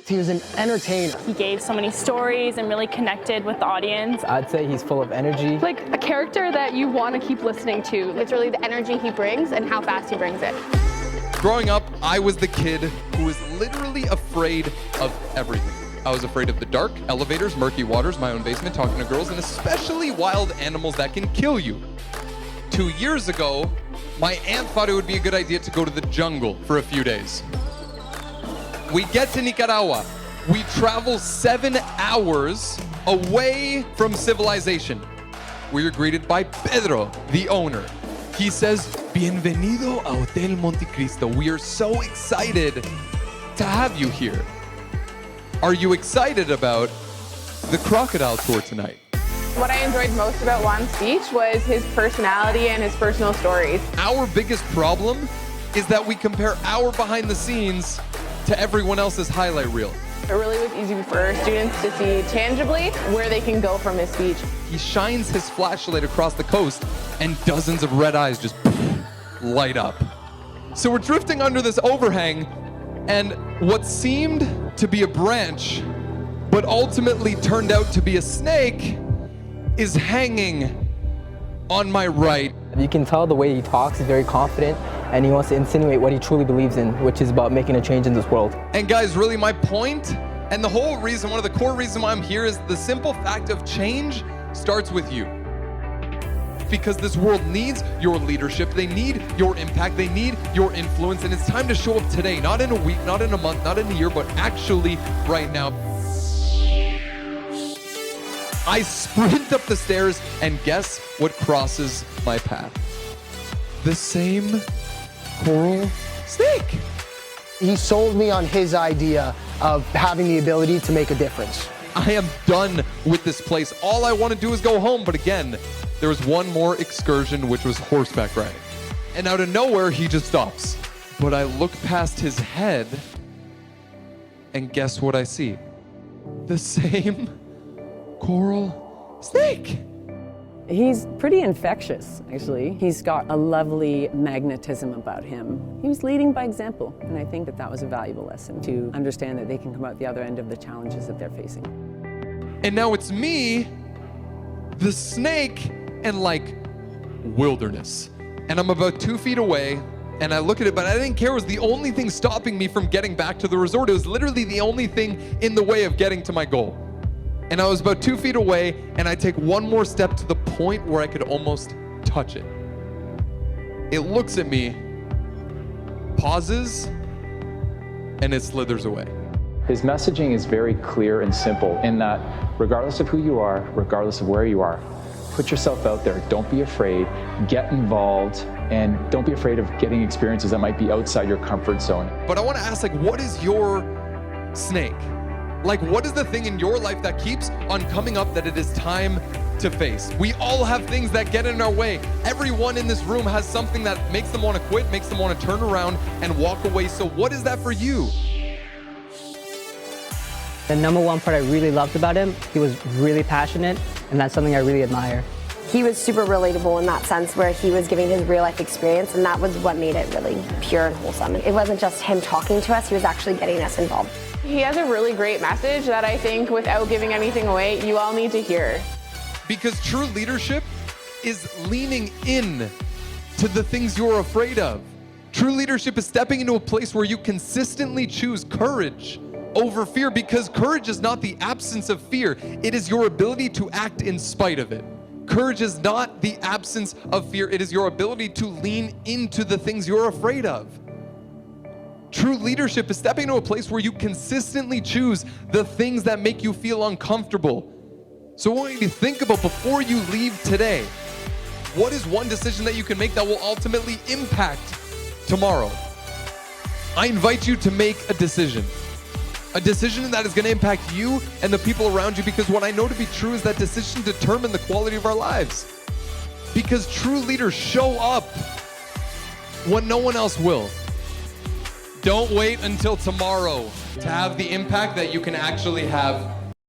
He was an entertainer. He gave so many stories and really connected with the audience. I'd say he's full of energy. Like a character that you want to keep listening to. It's really the energy he brings and how fast he brings it. Growing up, I was the kid who was literally afraid of everything. I was afraid of the dark, elevators, murky waters, my own basement, talking to girls, and especially wild animals that can kill you. 2 years ago, my aunt thought it would be a good idea to go to the jungle for a few days. We get to Nicaragua. We travel 7 hours away from civilization. We are greeted by Pedro, the owner. He says, "Bienvenido a Hotel Montecristo. We are so excited to have you here. Are you excited about the crocodile tour tonight?" What I enjoyed most about Juan's speech was his personality and his personal stories. Our biggest problem is that we compare our behind the scenes to everyone else's highlight reel. It really was easy for students to see tangibly where they can go from his speech. He shines his flashlight across the coast and dozens of red eyes just light up. So we're drifting under this overhang, and what seemed to be a branch, but ultimately turned out to be a snake, is hanging on my right. You can tell the way he talks, he's very confident, and he wants to insinuate what he truly believes in, which is about making a change in this world. And guys, really my point, and the whole reason, one of the core reasons why I'm here, is the simple fact of change starts with you. Because this world needs your leadership, they need your impact, they need your influence, and it's time to show up today, not in a week, not in a month, not in a year, but actually right now. I sprint up the stairs, and guess what crosses my path? The same coral snake. He sold me on his idea of having the ability to make a difference. I am done with this place. All I want to do is go home. But again, there was one more excursion, which was horseback riding. And out of nowhere, he just stops. But I look past his head, and guess what I see? The same coral snake. He's pretty infectious, actually. He's got a lovely magnetism about him. He was leading by example, and I think that that was a valuable lesson to understand that they can come out the other end of the challenges that they're facing. And now it's me, the snake, and like wilderness. And I'm about 2 feet away, and I look at it, but I didn't care. It was the only thing stopping me from getting back to the resort. It was literally the only thing in the way of getting to my goal. And I was about 2 feet away, and I take one more step to the point where I could almost touch it. It looks at me, pauses, and it slithers away. His messaging is very clear and simple in that regardless of who you are, regardless of where you are, put yourself out there. Don't be afraid, get involved, and don't be afraid of getting experiences that might be outside your comfort zone. But I want to ask, like, what is your snake? Like, what is the thing in your life that keeps on coming up that it is time to face? We all have things that get in our way. Everyone in this room has something that makes them want to quit, makes them want to turn around and walk away. So what is that for you? The number one part I really loved about him, he was really passionate, and that's something I really admire. He was super relatable in that sense where he was giving his real life experience, and that was what made it really pure and wholesome. It wasn't just him talking to us, he was actually getting us involved. He has a really great message that I think, without giving anything away, you all need to hear. Because true leadership is leaning in to the things you're afraid of. True leadership is stepping into a place where you consistently choose courage over fear, because courage is not the absence of fear. It is your ability to act in spite of it. Courage is not the absence of fear. It is your ability to lean into the things you're afraid of. True leadership is stepping into a place where you consistently choose the things that make you feel uncomfortable. So I want you to think about, before you leave today, what is one decision that you can make that will ultimately impact tomorrow? I invite you to make a decision that is going to impact you and the people around you, because what I know to be true is that decisions determine the quality of our lives. Because true leaders show up when no one else will. Don't wait until tomorrow to have the impact that you can actually have